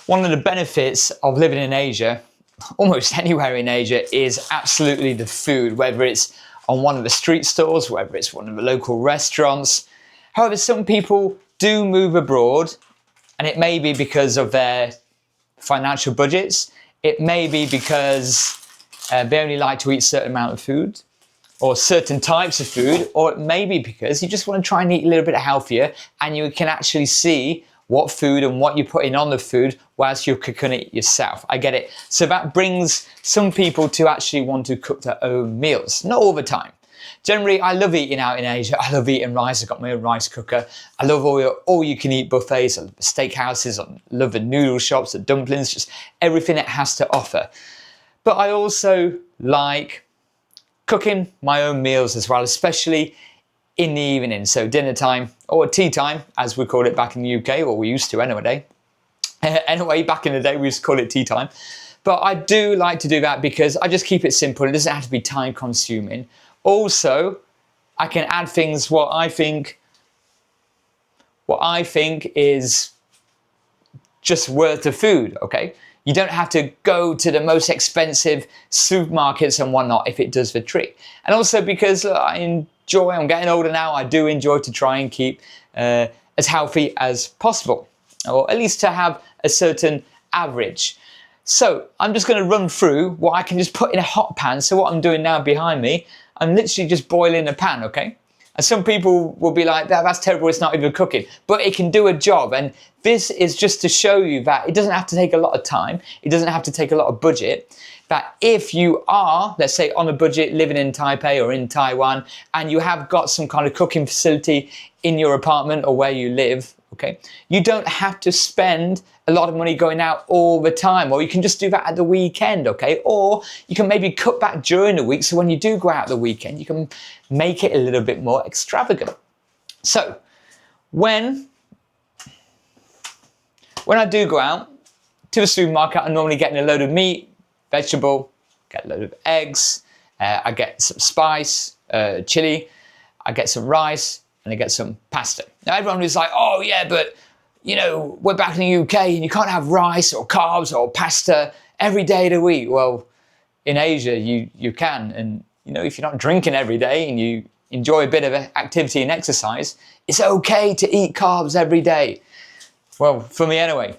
One of the benefits of living in Asia, almost anywhere in Asia, is absolutely the food, whether it's on one of the street stores, whether it's one of the local restaurants. However, some people do move abroad, and it may be because of their financial budgets. It may be because they only like to eat a certain amount of food or certain types of food, or it may be because you just want to try and eat a little bit healthier and you can actually see what food and what you're putting on the food whilst you're cooking it yourself. I get it. So that brings some people to actually want to cook their own meals. Not all the time. Generally, I love eating out in Asia. I love eating rice. I've got my own rice cooker. I love all you can eat buffets, I love the steakhouses, I love the noodle shops, the dumplings, just everything it has to offer. But I also like cooking my own meals as well, especially in the evening. So dinner time or tea time, as we call it back in the UK, or we used to anyway. Anyway, back in the day, we used to call it tea time. But I do like to do that because I just keep it simple. It doesn't have to be time consuming. Also, I can add things what I think is just worth the food, okay? You don't have to go to the most expensive supermarkets and whatnot if it does the trick. And also because I'm getting older now, I do enjoy to try and keep as healthy as possible, or at least to have a certain average. So I'm just going to run through what I can just put in a hot pan. So what I'm doing now behind me, I'm literally just boiling a pan, okay? And some people will be like, that's terrible, it's not even cooking. But it can do a job. And this is just to show you that it doesn't have to take a lot of time. It doesn't have to take a lot of budget. That if you are, let's say, on a budget living in Taipei or in Taiwan, and you have got some kind of cooking facility in your apartment or where you live, okay, you don't have to spend a lot of money going out all the time, or you can just do that at the weekend, okay? Or you can maybe cut back during the week, so when you do go out the weekend, you can make it a little bit more extravagant. So when I do go out to the supermarket, I'm normally getting a load of meat, vegetable, get a load of eggs, I get some spice, chili, I get some rice, and I get some pasta. Now everyone is like, oh yeah, but you know, we're back in the UK and you can't have rice or carbs or pasta every day of the week. Well, in Asia, you can. And you know, if you're not drinking every day and you enjoy a bit of activity and exercise, it's okay to eat carbs every day. Well, for me anyway.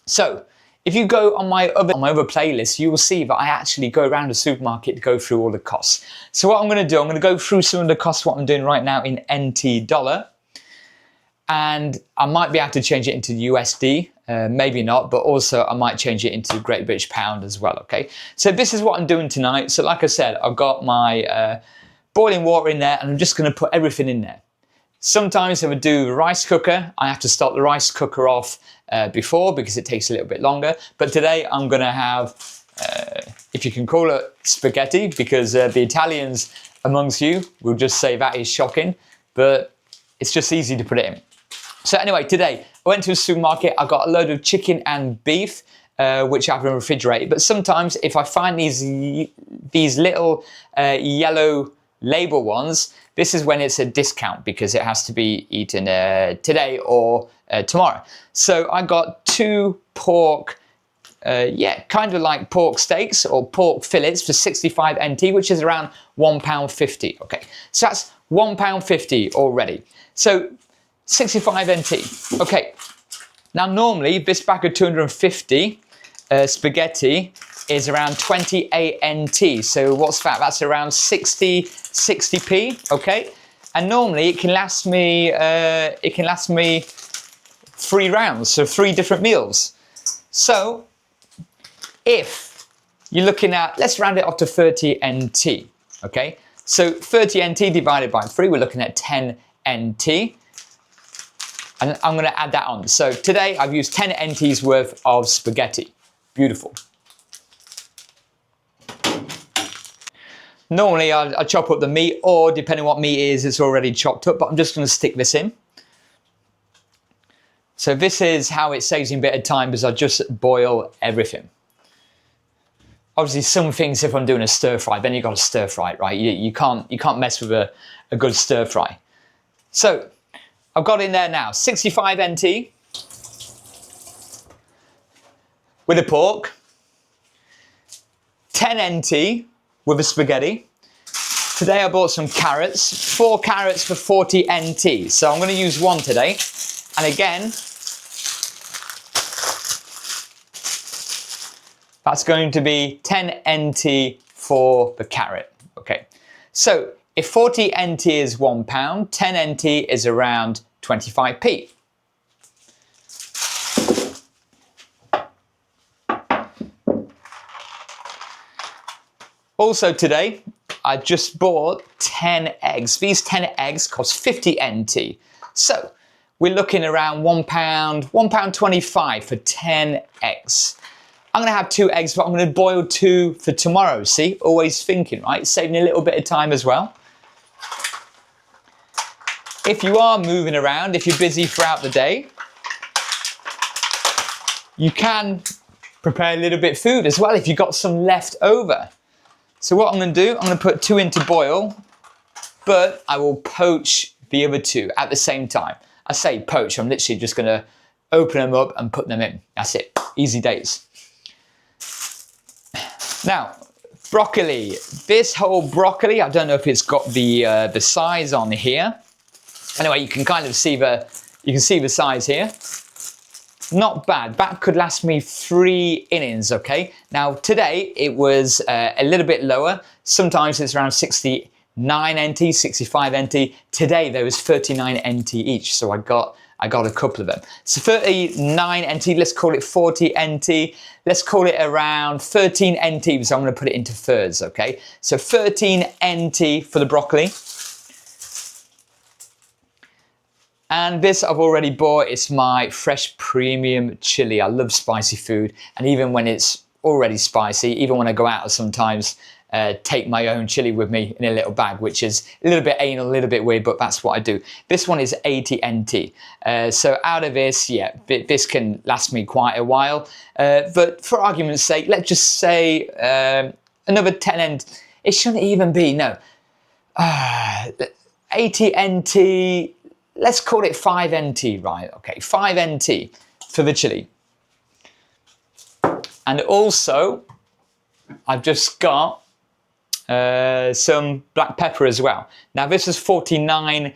So if you go on my other playlist, you will see that I actually go around the supermarket to go through all the costs. So what I'm going to do, I'm going to go through some of the costs, what I'm doing right now in NT dollar. And I might be able to change it into USD, maybe not, but also I might change it into Great British Pound as well, okay? So this is what I'm doing tonight. So like I said, I've got my boiling water in there and I'm just going to put everything in there. Sometimes if I do a rice cooker, I have to start the rice cooker off before because it takes a little bit longer. But today I'm going to have, if you can call it spaghetti, because the Italians amongst you will just say that is shocking, but it's just easy to put it in. So anyway, today I went to a supermarket, I got a load of chicken and beef, which I've refrigerated. But sometimes if I find these little yellow label ones, this is when it's a discount because it has to be eaten today or tomorrow. So I got 2 pork, kind of like pork steaks or pork fillets for 65 NT, which is around £1.50. Okay, so that's £1.50 already. So 65 NT. Okay, now normally this bag of 250 spaghetti is around 28 NT. So what's that? That's around 60p. Okay, and normally it can last me 3 rounds, so 3 different meals. So if you're looking at, let's round it up to 30 NT. Okay, so 30 NT divided by 3, we're looking at 10 NT. And I'm going to add that on. So today I've used 10 NT's worth of spaghetti. Beautiful. Normally I'll chop up the meat, or depending on what meat it is, it's already chopped up, but I'm just going to stick this in. So this is how it saves you a bit of time, because I just boil everything. Obviously some things, if I'm doing a stir fry, then you've got to stir fry it, right? You can't mess with a good stir fry. So I've got in there now 65 NT. with a pork, 10 NT with a spaghetti. Today I bought some carrots, 4 carrots for 40 NT. So I'm going to use one today. And again, that's going to be 10 NT for the carrot. Okay, so if 40 NT is £1, 10 NT is around 25p. Also today, I just bought 10 eggs. These 10 eggs cost 50 NT. So we're looking around £1, £1.25 for 10 eggs. I'm gonna have 2 eggs, but I'm gonna boil 2 for tomorrow. See, always thinking, right? Saving a little bit of time as well. If you are moving around, if you're busy throughout the day, you can prepare a little bit of food as well if you've got some left over. So what I'm going to do, I'm going to put 2 into boil, but I will poach the other 2 at the same time. I say poach, I'm literally just going to open them up and put them in. That's it. Easy days. Now, broccoli. This whole broccoli, I don't know if it's got the size on here. Anyway, you can kind of see the size here. Not bad. That could last me 3 innings, okay? Now, today it was a little bit lower. Sometimes it's around 69 NT, 65 NT. Today there was 39 NT each, so I got a couple of them. So 39 NT, let's call it 40 NT. Let's call it around 13 NT, so I'm going to put it into thirds, okay? So 13 NT for the broccoli. And this I've already bought. It's my fresh premium chili. I love spicy food, and even when it's already spicy, even when I go out, I sometimes take my own chili with me in a little bag, which is a little bit anal, a little bit weird, but that's what I do. This one is 80 NT. So out of this, yeah, this can last me quite a while. But for argument's sake, let's just say another 10 NT. It shouldn't even be, no. 80 NT. Let's call it 5 NT, right? Okay, 5 NT for the chili. And also, I've just got some black pepper as well. Now, this is 49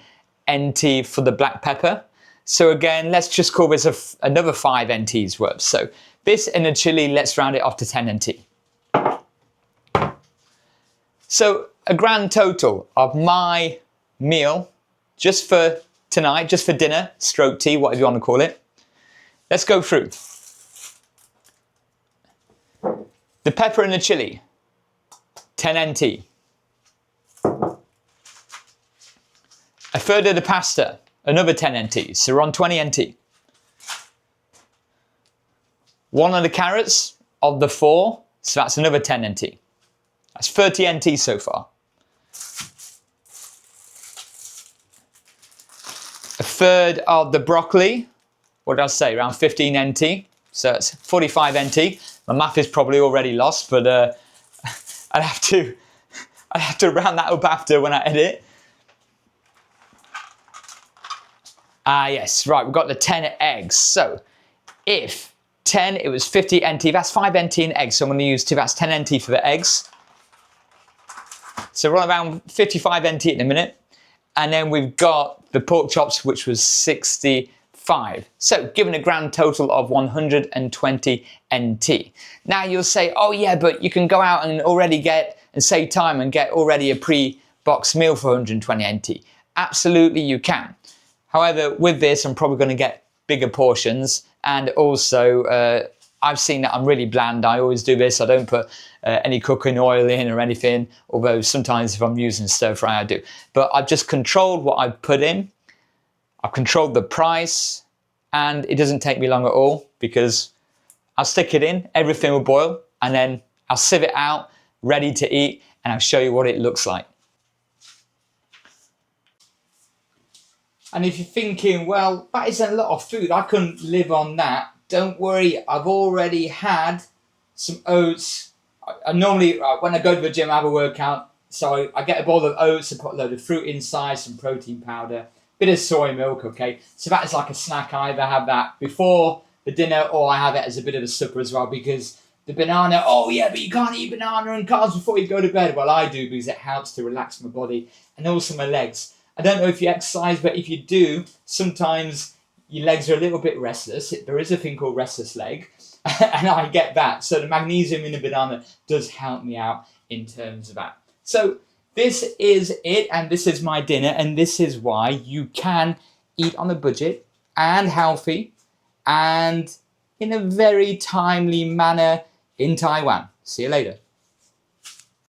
NT for the black pepper. So again, let's just call this another 5 NT's worth. So this and the chili, let's round it off to 10 NT. So a grand total of my meal, just for tonight, just for dinner, stroke tea, whatever you want to call it. Let's go through. The pepper and the chili, 10 NT. A third of the pasta, another 10 NT, so we're on 20 NT. 1 of the carrots of the 4, so that's another 10 NT. That's 30 NT so far. A third of the broccoli, what did I say, around 15 NT, so it's 45 NT. My math is probably already lost, but I'd have to round that up after when I edit. Yes, right, we've got the 10 eggs. So if 10, it was 50 NT, that's 5 NT in eggs, so I'm going to use 2, that's 10 NT for the eggs. So we're on around 55 NT in a minute. And then we've got the pork chops, which was 65. So given a grand total of 120 NT. Now you'll say, oh yeah, but you can go out and already get, and save time and get already a pre-boxed meal for 120 NT. Absolutely you can. However, with this, I'm probably going to get bigger portions. And also, I've seen that I'm really bland. I always do this. I don't put any cooking oil in or anything, although sometimes if I'm using stir fry, I do. But I've just controlled what I've put in. I've controlled the price, and it doesn't take me long at all because I'll stick it in, everything will boil, and then I'll sieve it out, ready to eat, and I'll show you what it looks like. And if you're thinking, well, that is a lot of food, I couldn't live on that. Don't worry, I've already had some oats. I normally, when I go to the gym, I have a workout. So I get a bowl of oats, I put a load of fruit inside, some protein powder, bit of soy milk, okay? So that is like a snack. I either have that before the dinner, or I have it as a bit of a supper as well, because the banana, oh yeah, but you can't eat banana and carbs before you go to bed. Well, I do, because it helps to relax my body and also my legs. I don't know if you exercise, but if you do, sometimes your legs are a little bit restless. There is a thing called restless leg, and I get that. So the magnesium in the banana does help me out in terms of that. So this is it, and this is my dinner, and this is why you can eat on a budget and healthy and in a very timely manner in Taiwan. See you later.